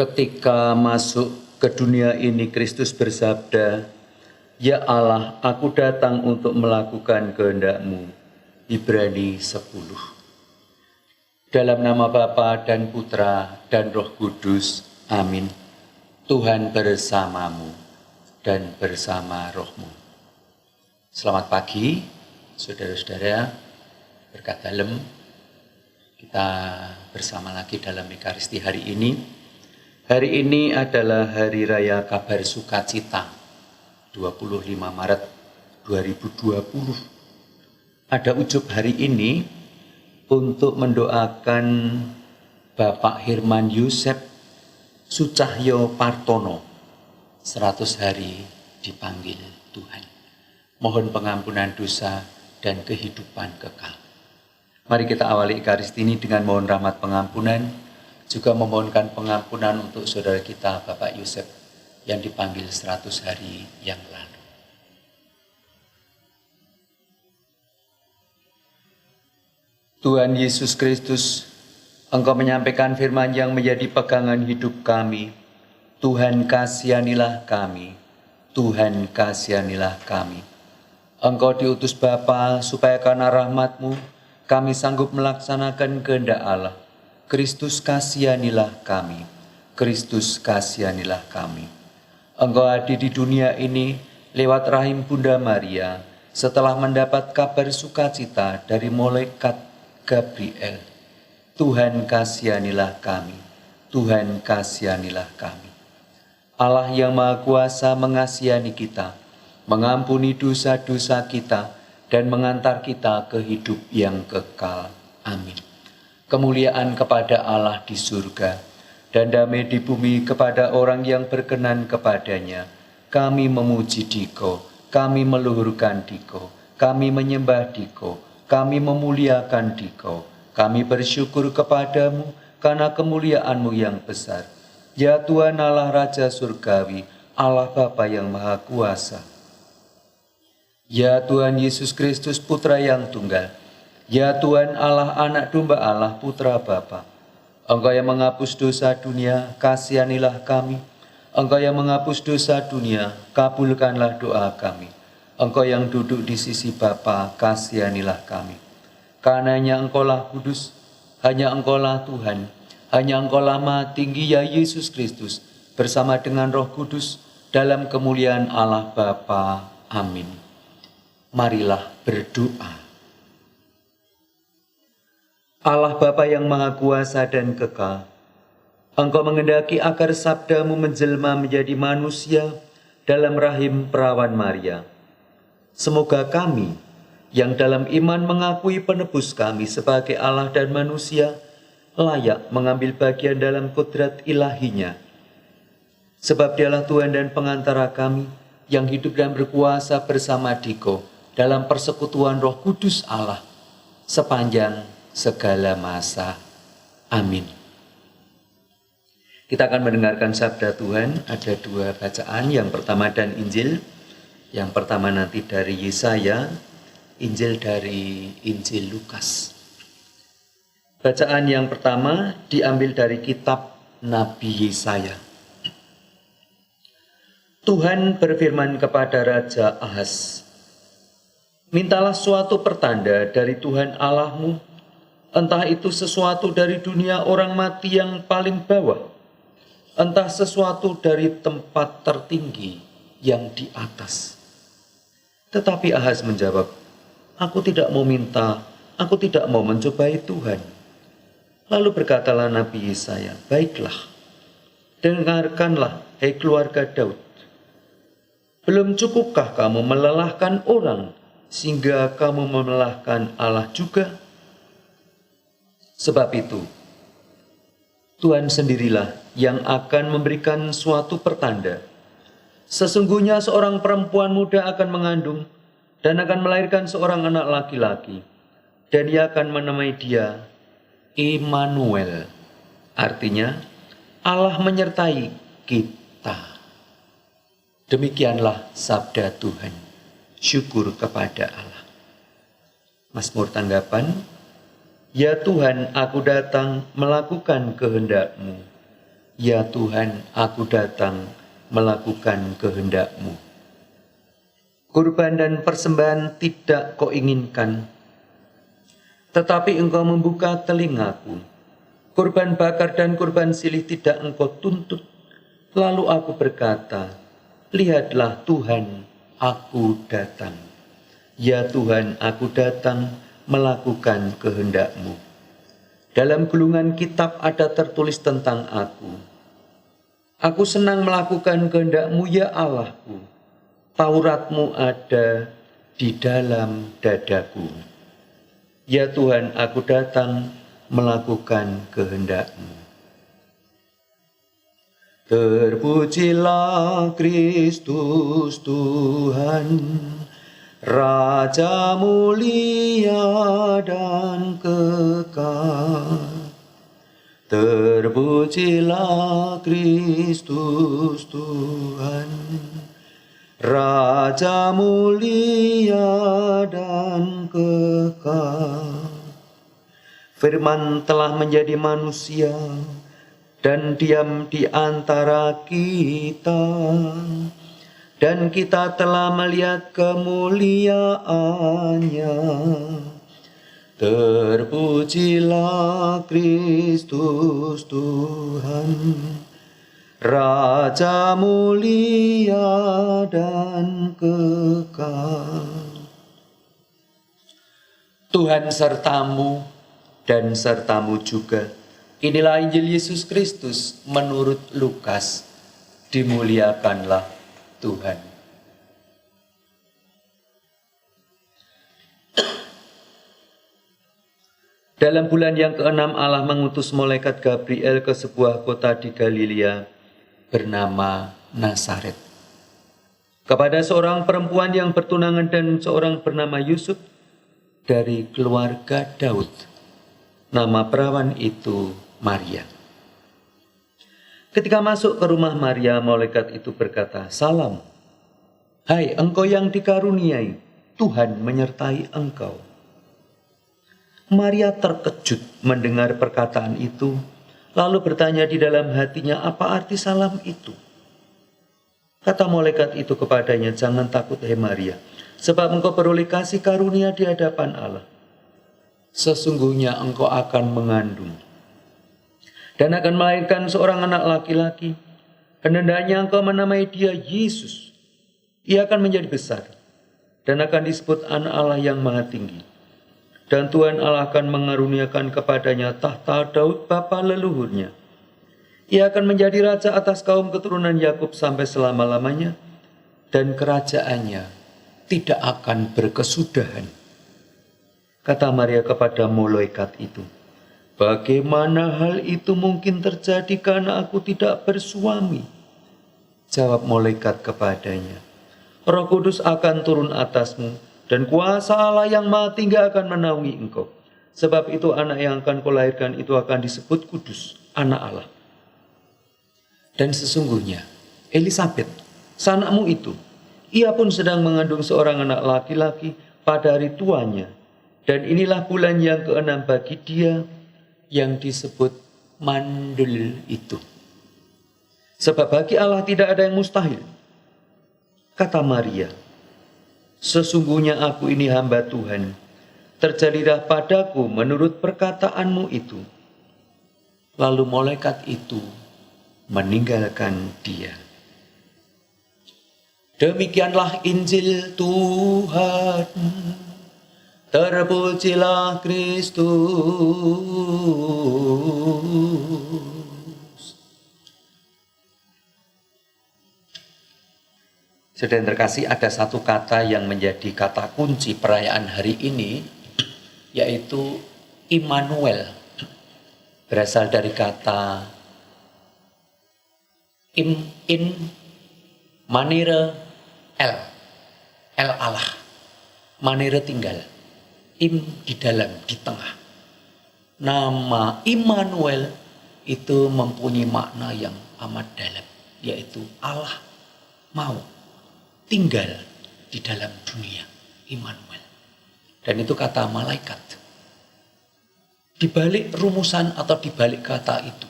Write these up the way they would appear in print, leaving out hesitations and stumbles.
Ketika masuk ke dunia ini, Kristus bersabda, "Ya Allah, aku datang untuk melakukan kehendak-Mu." Ibrani 10. Dalam nama Bapa dan Putra dan Roh Kudus. Amin. Tuhan bersamamu dan bersama rohmu. Selamat pagi, saudara-saudara. Berkat dalam, kita bersama lagi dalam Ekaristi hari ini. Hari ini adalah Hari Raya Kabar Sukacita, 25 Maret 2020. Ada ujub hari ini untuk mendoakan Bapak Hirman Yusef Sucahyo Partono, 100 hari dipanggil Tuhan. Mohon pengampunan dosa dan kehidupan kekal. Mari kita awali Ekaristi ini dengan mohon rahmat pengampunan, juga memohonkan pengampunan untuk saudara kita Bapak Yusef yang dipanggil 100 hari yang lalu. Tuhan Yesus Kristus, Engkau menyampaikan firman yang menjadi pegangan hidup kami. Tuhan kasihanilah kami, Tuhan kasihanilah kami. Engkau diutus Bapa supaya karena rahmat-Mu kami sanggup melaksanakan kehendak Allah. Kristus kasihanilah kami, Kristus kasihanilah kami. Engkau hadir di dunia ini lewat rahim Bunda Maria setelah mendapat kabar sukacita dari malaikat Gabriel. Tuhan kasihanilah kami, Tuhan kasihanilah kami. Allah yang Maha Kuasa mengasihani kita, mengampuni dosa-dosa kita, dan mengantar kita ke hidup yang kekal. Amin. Kemuliaan kepada Allah di surga, dan damai di bumi kepada orang yang berkenan kepadanya. Kami memuji Diko, kami meluhurkan Diko, kami menyembah Diko, kami memuliakan Diko, kami bersyukur kepadamu karena kemuliaan-Mu yang besar. Ya Tuhan Allah Raja Surgawi, Allah Bapa yang Maha Kuasa. Ya Tuhan Yesus Kristus Putra yang Tunggal. Ya Tuhan Allah Anak Domba Allah Putra Bapa. Engkau yang menghapus dosa dunia, kasihanilah kami. Engkau yang menghapus dosa dunia, kabulkanlah doa kami. Engkau yang duduk di sisi Bapa, kasihanilah kami. Karena hanya Engkaulah kudus, hanya Engkaulah Tuhan, hanya Engkaulah Maha Tinggi ya Yesus Kristus, bersama dengan Roh Kudus, dalam kemuliaan Allah Bapa. Amin. Marilah berdoa. Allah Bapa yang Maha Kuasa dan Kekal, Engkau mengendaki agar sabda-Mu menjelma menjadi manusia dalam rahim perawan Maria. Semoga kami yang dalam iman mengakui penebus kami sebagai Allah dan manusia layak mengambil bagian dalam kodrat ilahinya. Sebab Dialah Tuhan dan pengantara kami yang hidup dan berkuasa bersama Diko dalam persekutuan Roh Kudus Allah sepanjang segala masa. Amin. Kita akan mendengarkan sabda Tuhan. Ada dua bacaan, yang pertama dan Injil. Yang pertama nanti dari Yesaya, Injil dari Injil Lukas. Bacaan yang pertama diambil dari kitab Nabi Yesaya. Tuhan berfirman kepada Raja Ahaz, "Mintalah suatu pertanda dari Tuhan Allahmu, entah itu sesuatu dari dunia orang mati yang paling bawah, entah sesuatu dari tempat tertinggi yang di atas." Tetapi Ahaz menjawab, "Aku tidak mau minta, aku tidak mau mencobai Tuhan." Lalu berkatalah Nabi Yesaya, "Baiklah, dengarkanlah, hai keluarga Daud. Belum cukupkah kamu melelahkan orang, sehingga kamu melelahkan Allah juga? Sebab itu, Tuhan sendirilah yang akan memberikan suatu pertanda. Sesungguhnya seorang perempuan muda akan mengandung dan akan melahirkan seorang anak laki-laki, dan ia akan menamai dia Immanuel." Artinya, Allah menyertai kita. Demikianlah sabda Tuhan. Syukur kepada Allah. Mazmur tanggapan, "Ya Tuhan, aku datang melakukan kehendak-Mu. Ya Tuhan, aku datang melakukan kehendak-Mu. Kurban dan persembahan tidak Kau inginkan, tetapi Engkau membuka telingaku. Kurban bakar dan kurban silih tidak Engkau tuntut. Lalu aku berkata, lihatlah Tuhan, aku datang. Ya Tuhan, aku datang melakukan kehendak-Mu. Dalam gulungan kitab ada tertulis tentang aku. Aku senang melakukan kehendak-Mu, ya Allahku. Taurat-Mu ada di dalam dadaku. Ya Tuhan, aku datang melakukan kehendak-Mu. Terpujilah Kristus Tuhan, Raja mulia dan kekal. Terpujilah Kristus Tuhan, Raja mulia dan kekal. Firman telah menjadi manusia dan diam di antara kita, dan kita telah melihat kemuliaannya. Terpujilah Kristus Tuhan, Raja mulia dan kekal. Tuhan sertamu dan sertamu juga. Inilah Injil Yesus Kristus menurut Lukas. Dimuliakanlah Tuhan. Dalam bulan yang ke-6 Allah mengutus malaikat Gabriel ke sebuah kota di Galilea bernama Nazaret, kepada seorang perempuan yang bertunangan dan seorang bernama Yusuf dari keluarga Daud. Nama perawan itu Maria. Ketika masuk ke rumah Maria, malaikat itu berkata, "Salam, hai engkau yang dikaruniai, Tuhan menyertai engkau." Maria terkejut mendengar perkataan itu, lalu bertanya di dalam hatinya, apa arti salam itu? Kata malaikat itu kepadanya, "Jangan takut, hai Maria, sebab engkau beroleh kasih karunia di hadapan Allah. Sesungguhnya engkau akan mengandung dan akan melahirkan seorang anak laki-laki, dan hendaknya engkau menamai dia Yesus. Ia akan menjadi besar dan akan disebut Anak Allah yang Maha Tinggi. Dan Tuhan Allah akan mengaruniakan kepadanya tahta Daud bapa leluhurnya. Ia akan menjadi raja atas kaum keturunan Yakub sampai selama-lamanya, dan kerajaannya tidak akan berkesudahan." Kata Maria kepada malaikat itu, "Bagaimana hal itu mungkin terjadi karena aku tidak bersuami?" Jawab malaikat kepadanya, "Roh Kudus akan turun atasmu, dan kuasa Allah yang Maha Tinggi akan menaungi engkau. Sebab itu anak yang akan kau lahirkan itu akan disebut kudus, anak Allah. Dan sesungguhnya Elisabet, sanakmu itu, ia pun sedang mengandung seorang anak laki-laki pada hari tuanya. Dan inilah bulan yang ke-6 bagi dia yang disebut mandul itu. Sebab bagi Allah tidak ada yang mustahil." Kata Maria, "Sesungguhnya aku ini hamba Tuhan, terjadilah padaku menurut perkataanmu itu." Lalu malaikat itu meninggalkan dia. Demikianlah Injil Tuhan. Terpujilah Kristus. Saudara yang terkasih, ada satu kata yang menjadi kata kunci perayaan hari ini, yaitu Immanuel. Berasal dari kata in manire el Allah, manire tinggal, di dalam, di tengah. Nama Immanuel itu mempunyai makna yang amat dalam, yaitu Allah mau tinggal di dalam dunia, Immanuel. Dan itu kata malaikat. Di balik rumusan atau di balik kata itu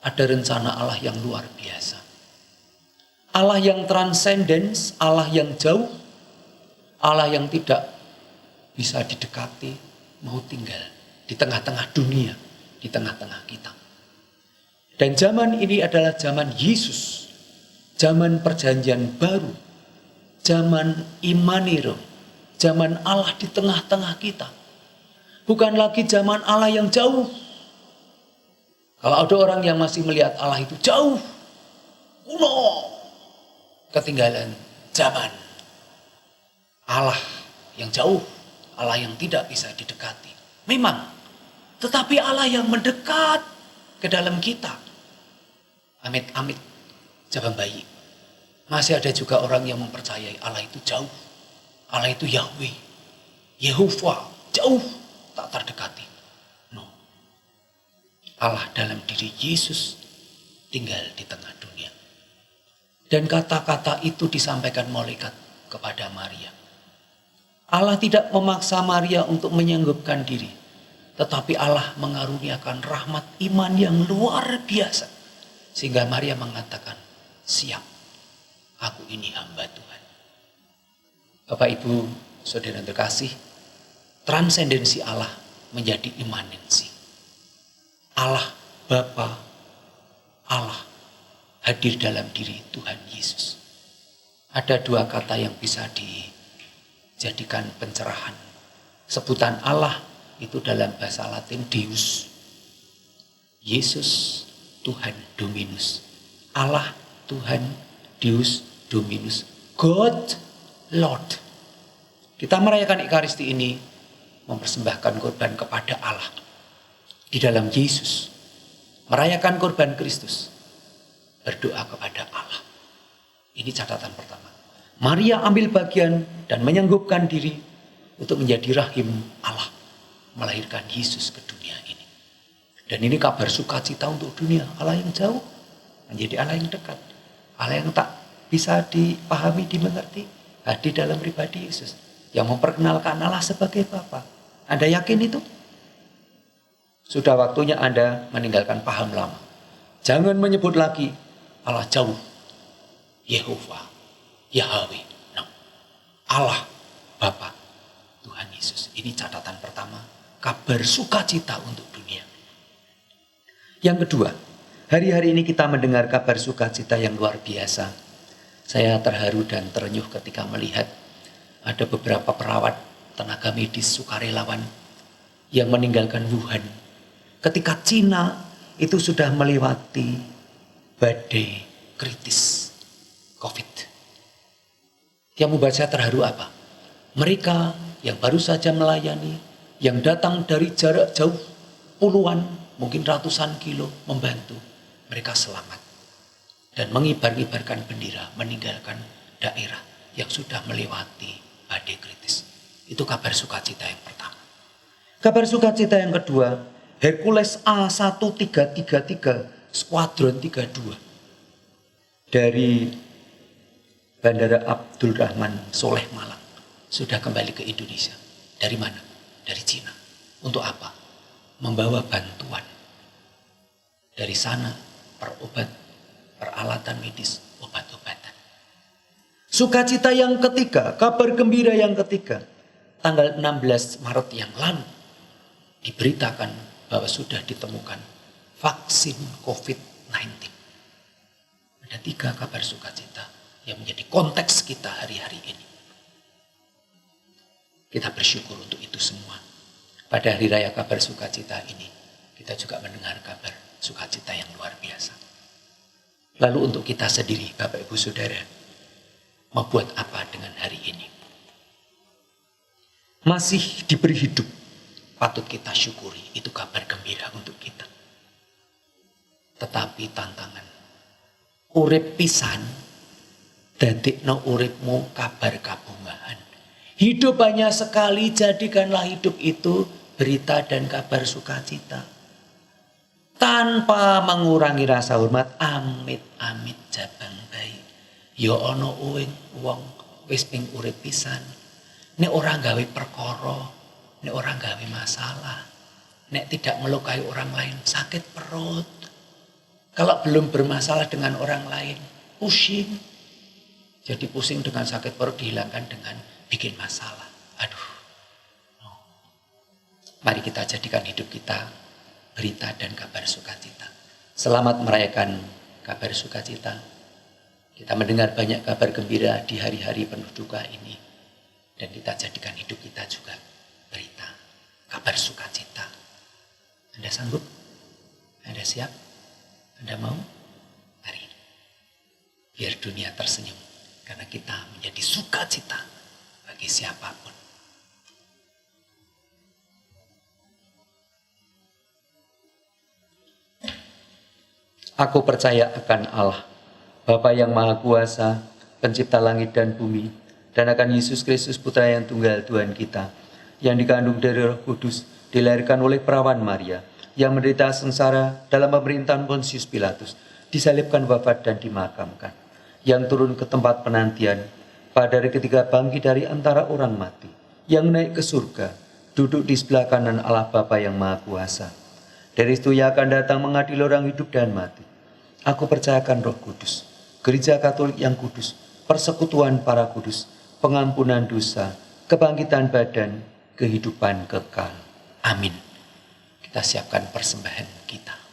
ada rencana Allah yang luar biasa. Allah yang transcendence, Allah yang jauh, Allah yang tidak bisa didekati, mau tinggal di tengah-tengah dunia, di tengah-tengah kita. Dan zaman ini adalah zaman Yesus, zaman perjanjian baru, zaman Immanuel, zaman Allah di tengah-tengah kita. Bukan lagi zaman Allah yang jauh. Kalau ada orang yang masih melihat Allah itu jauh, kuno, ketinggalan zaman. Allah yang jauh, Allah yang tidak bisa didekati. Memang, tetapi Allah yang mendekat ke dalam kita. Amit-amit, jabang bayi. Masih ada juga orang yang mempercayai Allah itu jauh. Allah itu Yahweh, Yehovah, jauh, tak terdekati. No. Allah dalam diri Yesus tinggal di tengah dunia. Dan kata-kata itu disampaikan malaikat kepada Maria. Allah tidak memaksa Maria untuk menyanggupkan diri. Tetapi Allah mengaruniakan rahmat iman yang luar biasa. Sehingga Maria mengatakan, siap, aku ini hamba Tuhan. Bapak Ibu, saudara terkasih, transendensi Allah menjadi imanensi. Allah Bapa, Allah hadir dalam diri Tuhan Yesus. Ada dua kata yang bisa dijadikan pencerahan. Sebutan Allah itu dalam bahasa Latin Deus. Yesus, Tuhan, Dominus. Allah, Tuhan, Deus, Dominus. God, Lord. Kita merayakan Ekaristi ini mempersembahkan korban kepada Allah. Di dalam Yesus. Merayakan korban Kristus. Berdoa kepada Allah. Ini catatan pertama. Maria ambil bagian dan menyanggupkan diri untuk menjadi rahim Allah. Melahirkan Yesus ke dunia ini. Dan ini kabar sukacita untuk dunia. Allah yang jauh menjadi Allah yang dekat. Allah yang tak bisa dipahami, dimengerti. Hadir dalam pribadi Yesus. Yang memperkenalkan Allah sebagai Bapa. Anda yakin itu? Sudah waktunya Anda meninggalkan paham lama. Jangan menyebut lagi Allah jauh. Yehovah, Yahweh. No. Allah, Bapa, Tuhan Yesus. Ini catatan pertama. Kabar sukacita untuk dunia. Yang kedua, hari-hari ini kita mendengar kabar sukacita yang luar biasa. Saya terharu dan terenyuh ketika melihat ada beberapa perawat, tenaga medis, sukarelawan yang meninggalkan Wuhan. Ketika Cina itu sudah melewati badai kritis COVID. Yang membuat saya terharu apa? Mereka yang baru saja melayani, yang datang dari jarak jauh, puluhan, mungkin ratusan kilo membantu. Mereka selamat. Dan mengibar-ibarkan bendera, meninggalkan daerah yang sudah melewati badai kritis. Itu kabar sukacita yang pertama. Kabar sukacita yang kedua, Hercules A1333 Skuadron 32 dari Bandara Abdul Rahman Soleh Malang sudah kembali ke Indonesia. Dari mana? Dari Cina. Untuk apa? Membawa bantuan. Dari sana peralatan medis, obat-obatan. Sukacita yang ketiga, kabar gembira yang ketiga. Tanggal 16 Maret yang lalu diberitakan bahwa sudah ditemukan vaksin COVID-19. Ada 3 kabar sukacita yang menjadi konteks kita hari-hari ini. Kita bersyukur untuk itu semua. Pada hari raya kabar sukacita ini, kita juga mendengar kabar sukacita yang luar biasa. Lalu untuk kita sendiri, Bapak Ibu Saudara, mau buat apa dengan hari ini? Masih diberi hidup, patut kita syukuri, itu kabar gembira untuk kita. Tetapi tantangan, urip pisan, dadekno uripmu kabar kabungahan. Hidup banyak sekali, jadikanlah hidup itu berita dan kabar sukacita. Tanpa mengurangi rasa hormat, amit-amit jabang bayi. Ya ana wong wis ping urip pisan. Nek ora gawe perkara, nek ora gawe masalah, nek tidak melukai orang lain, sakit perut, Kalau belum bermasalah dengan orang lain, pusing. Jadi pusing dengan sakit perut dihilangkan dengan bikin masalah. Aduh. Mari kita jadikan hidup kita berita dan kabar sukacita. Selamat merayakan kabar sukacita. Kita mendengar banyak kabar gembira di hari-hari penuh duka ini. Dan kita jadikan hidup kita juga berita, kabar sukacita. Anda sanggup? Anda siap? Anda mau? Mari. Biar dunia tersenyum. Karena kita menjadi sukacita bagi siapapun. Aku percaya akan Allah, Bapa yang Maha Kuasa, Pencipta langit dan bumi, dan akan Yesus Kristus Putra yang tunggal Tuhan kita, yang dikandung dari Roh Kudus, dilahirkan oleh perawan Maria, yang menderita sengsara dalam pemerintahan Pontius Pilatus, disalibkan, wafat dan dimakamkan, yang turun ke tempat penantian, pada hari ketiga bangkit dari antara orang mati, yang naik ke surga, duduk di sebelah kanan Allah Bapa yang Maha Kuasa. Dari situ ia akan datang mengadili orang hidup dan mati. Aku percayakan Roh Kudus, Gereja Katolik yang kudus, persekutuan para kudus, pengampunan dosa, kebangkitan badan, kehidupan kekal. Amin. Kita siapkan persembahan kita.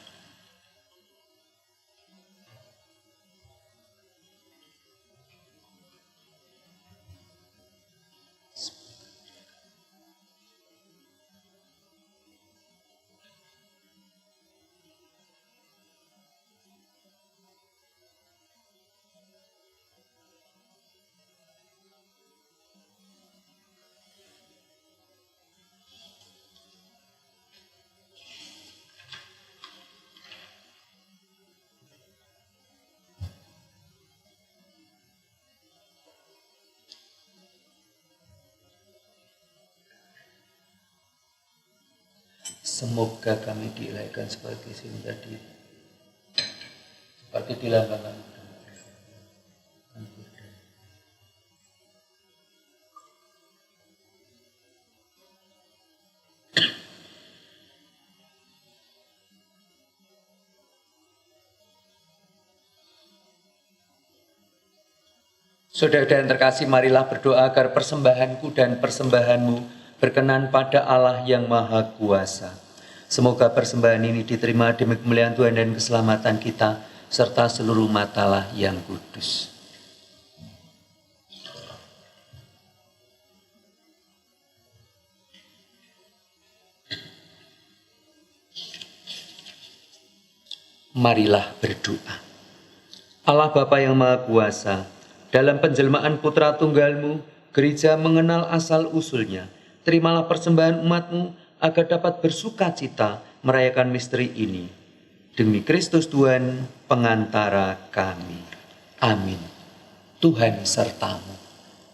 Semoga kami diilahkan sebagai sinta diri, seperti dilambangkan. Saudara-saudara yang terkasih, marilah berdoa agar persembahanku dan persembahanmu berkenan pada Allah yang Maha Kuasa. Semoga persembahan ini diterima demi kemuliaan Tuhan dan keselamatan kita, serta seluruh umat Allah yang kudus. Marilah berdoa. Allah Bapa yang Maha Kuasa, dalam penjelmaan Putra Tunggalmu, gereja mengenal asal-usulnya. Terimalah persembahan umatmu agar dapat bersuka cita merayakan misteri ini. Demi Kristus Tuhan, pengantara kami. Amin. Tuhan sertamu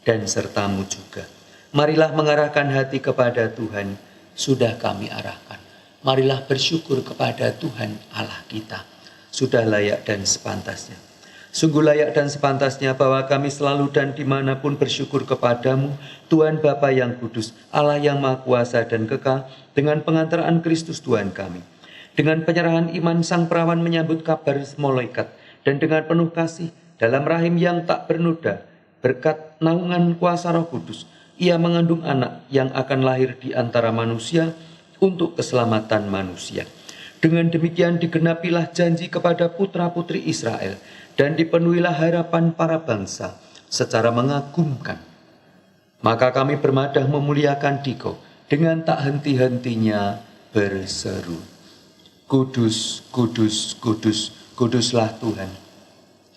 dan sertamu juga. Marilah mengarahkan hati kepada Tuhan, sudah kami arahkan. Marilah bersyukur kepada Tuhan Allah kita, sudah layak dan sepantasnya. Sungguh layak dan sepantasnya bahwa kami selalu dan dimanapun bersyukur kepadamu, Tuhan Bapa yang kudus, Allah yang Maha Kuasa dan kekal, dengan pengantaraan Kristus Tuhan kami. Dengan penyerahan iman sang perawan menyambut kabar malaikat, dan dengan penuh kasih dalam rahim yang tak bernoda, berkat naungan kuasa Roh Kudus, ia mengandung anak yang akan lahir di antara manusia untuk keselamatan manusia. Dengan demikian digenapilah janji kepada putra-putri Israel, dan dipenuhilah harapan para bangsa secara mengagumkan. Maka kami bermadah memuliakan Dikau dengan tak henti-hentinya berseru, Kudus, kudus, kudus, kuduslah Tuhan,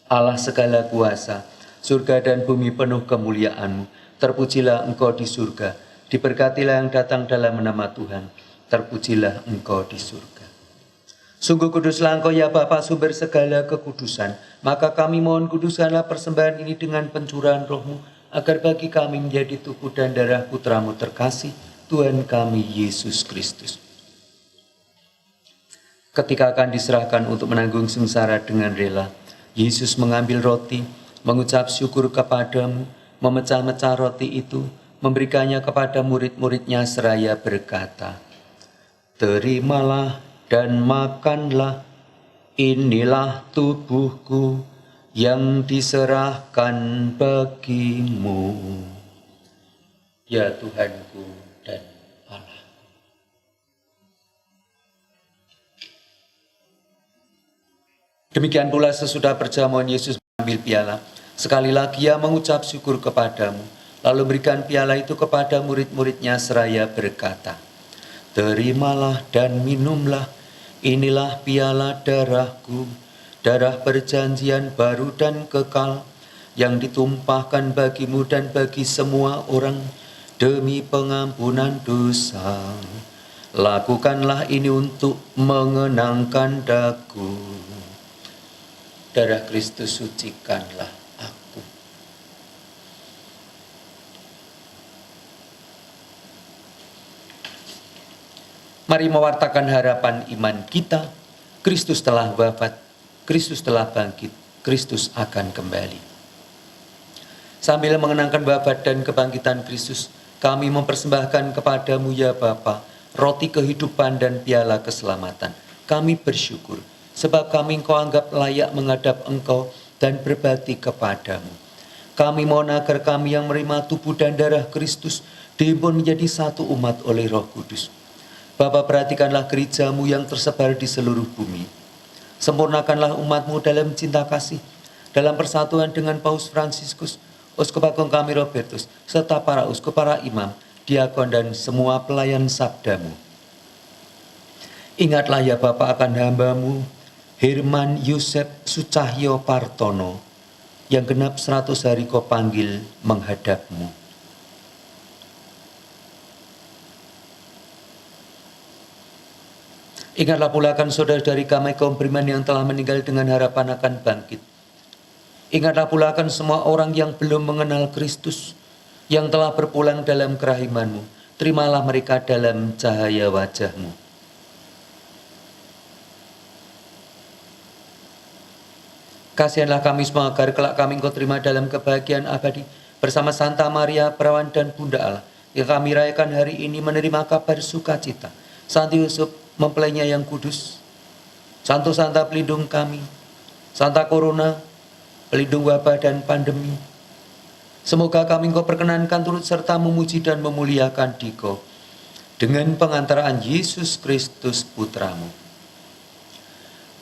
Allah segala kuasa, surga dan bumi penuh kemuliaan-Mu. Terpujilah Engkau di surga, diberkatilah yang datang dalam nama Tuhan, terpujilah Engkau di surga. Sungguh kuduslah Engkau ya Bapa, sumber segala kekudusan. Maka kami mohon kuduskanlah persembahan ini dengan pencurahan Roh-Mu, agar bagi kami menjadi tubuh dan darah Putra-Mu terkasih, Tuhan kami Yesus Kristus. Ketika akan diserahkan untuk menanggung sengsara dengan rela, Yesus mengambil roti, mengucap syukur kepadamu, memecah-mecah roti itu, memberikannya kepada murid-muridnya seraya berkata, Terimalah dan makanlah, Inilah tubuhku yang diserahkan bagimu. Ya Tuhanku dan Allah. Demikian pula sesudah perjamuan Yesus mengambil piala. Sekali lagi ia mengucap syukur kepadamu, lalu berikan piala itu kepada murid-muridnya seraya berkata, "Terimalah dan minumlah, inilah piala darahku, darah perjanjian baru dan kekal, yang ditumpahkan bagimu dan bagi semua orang demi pengampunan dosa. Lakukanlah ini untuk mengenangkan daku." Darah Kristus, sucikanlah aku. Mari mewartakan harapan iman kita. Kristus telah wafat, Kristus telah bangkit, Kristus akan kembali. Sambil mengenangkan wafat dan kebangkitan Kristus, kami mempersembahkan kepadamu ya Bapa, roti kehidupan dan piala keselamatan. Kami bersyukur, sebab kami Engkau anggap layak menghadap Engkau dan berbakti kepadamu. Kami mohon agar kami yang menerima tubuh dan darah Kristus dihimpun menjadi satu umat oleh Roh Kudus. Bapa, perhatikanlah gerejamu yang tersebar di seluruh bumi. Sempurnakanlah umatmu dalam cinta kasih, dalam persatuan dengan Paus Fransiskus, Uskup Agung kami Robertus, serta para uskup, para imam, diakon dan semua pelayan sabdamu. Ingatlah ya Bapa akan hambamu, Herman Yusef Sucahyo Partono, yang genap 100 hari kau panggil menghadapmu. Ingatlah pula akan saudara-saudari kami kaum beriman yang telah meninggal dengan harapan akan bangkit. Ingatlah pula akan semua orang yang belum mengenal Kristus, yang telah berpulang dalam kerahimanmu. Terimalah mereka dalam cahaya wajahmu. Kasihanlah kami semua agar kelak kami Engkau terima dalam kebahagiaan abadi bersama Santa Maria Perawan dan Bunda Allah yang kami rayakan hari ini menerima kabar sukacita. Santo Yusuf mempelainya yang kudus, Santo Santa pelindung kami, Santa Corona pelindung wabah dan pandemi. Semoga kami Engkau perkenankan turut serta memuji dan memuliakan Dikau dengan pengantaraan Yesus Kristus Putramu.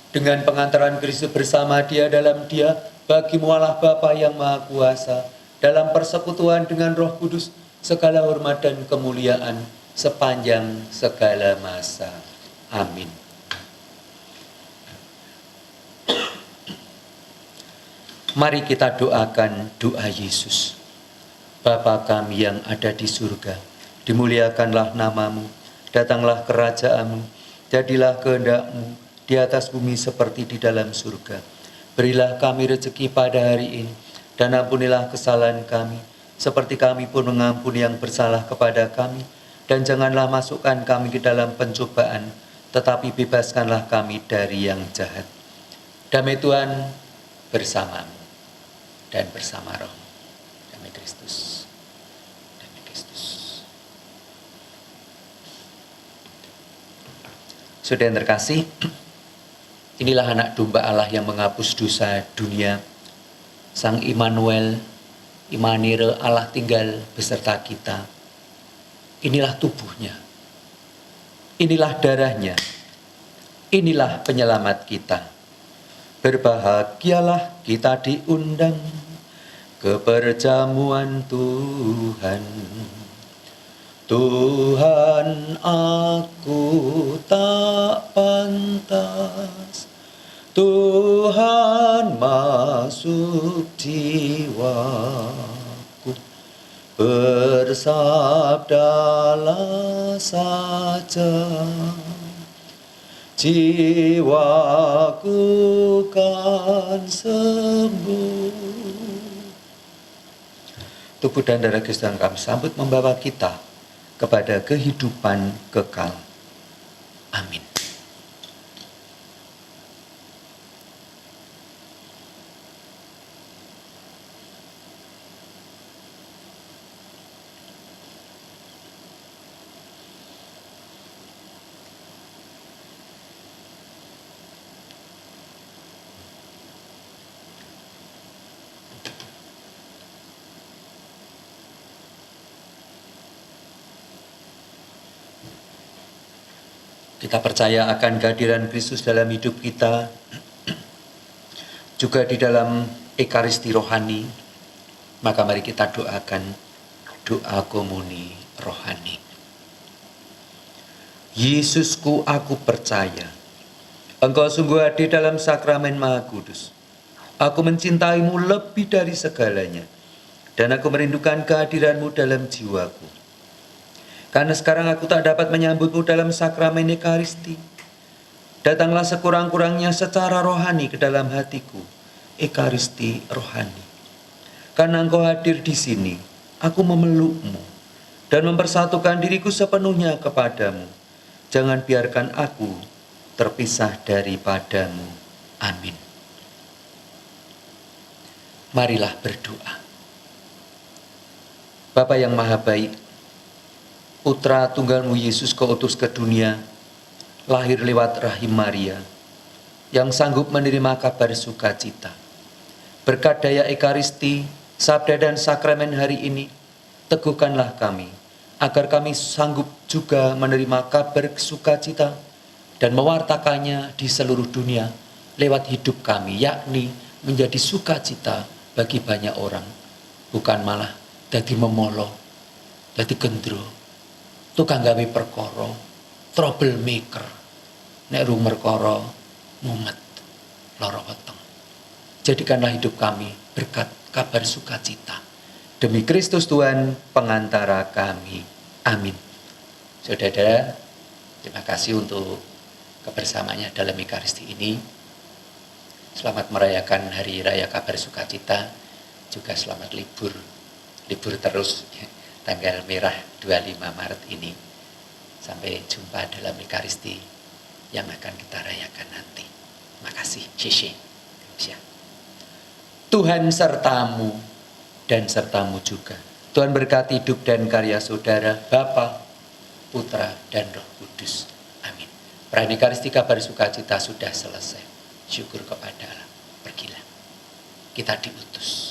Dengan pengantaran Kristus bersama Dia dalam Dia, bagimu Allah Bapa yang Maha Kuasa, dalam persekutuan dengan Roh Kudus, segala hormat dan kemuliaan sepanjang segala masa. Amin. Mari kita doakan doa Yesus. Bapa kami yang ada di surga, dimuliakanlah namamu, datanglah kerajaanmu, jadilah kehendak-mu di atas bumi seperti di dalam surga. Berilah kami rezeki pada hari ini, dan ampunilah kesalahan kami, seperti kami pun mengampuni yang bersalah kepada kami. Dan janganlah masukkan kami ke dalam pencobaan, tetapi bebaskanlah kami dari yang jahat. Damai Tuhan bersamamu dan bersama Roh. Damai Kristus. Damai Kristus. Saudara yang terkasih, inilah anak domba Allah yang menghapus dosa dunia. Sang Immanuel, Immanuel, Allah tinggal beserta kita. Inilah tubuhnya. Inilah darahnya. Inilah penyelamat kita. Berbahagialah kita diundang ke perjamuan Tuhan. Tuhan, aku tak pantas, Tuhan masuk jiwaku, bersabdalah saja, jiwaku kan sembuh. Tubuh dan darah Kristus yang kami sambut membawa kita kepada kehidupan kekal. Amin. Kita percaya akan kehadiran Kristus dalam hidup kita, juga di dalam Ekaristi rohani. Maka mari kita doakan doa komuni rohani. Yesusku, aku percaya Engkau sungguh hadir dalam sakramen Maha Kudus. Aku mencintaimu lebih dari segalanya, dan aku merindukan kehadiranmu dalam jiwaku. Karena sekarang aku tak dapat menyambutmu dalam sakramen Ekaristi, datanglah sekurang-kurangnya secara rohani ke dalam hatiku, Ekaristi rohani. Karena Engkau hadir di sini, aku memelukmu dan mempersatukan diriku sepenuhnya kepadamu. Jangan biarkan aku terpisah daripadamu. Amin. Marilah berdoa. Bapa yang maha baik, Putra tunggalmu Yesus Kau utus ke dunia, lahir lewat rahim Maria, yang sanggup menerima kabar sukacita. Berkat daya Ekaristi, sabda dan sakramen hari ini, teguhkanlah kami, agar kami sanggup juga menerima kabar sukacita dan mewartakannya di seluruh dunia lewat hidup kami, yakni menjadi sukacita bagi banyak orang, bukan malah dadi memolo, dadi gendro, tukang gawe perkara, troublemaker, nek ru perkara mumet, lara weteng. Jadikanlah hidup kami berkat kabar sukacita. Demi Kristus Tuhan, pengantara kami. Amin. Saudara, terima kasih untuk kebersamaannya dalam Ekaristi ini. Selamat merayakan Hari Raya Kabar Sukacita, juga selamat libur terus tanggal merah 25 Maret ini. Sampai jumpa dalam Ekaristi yang akan kita rayakan nanti. Makasih. Sheshe. Tuhan sertamu dan sertamu juga. Tuhan berkati hidup dan karya saudara, Bapa, Putra, dan Roh Kudus. Amin. Perayaan Ekaristi Kabar Sukacita sudah selesai. Syukur kepada Allah. Pergilah. Kita diutus.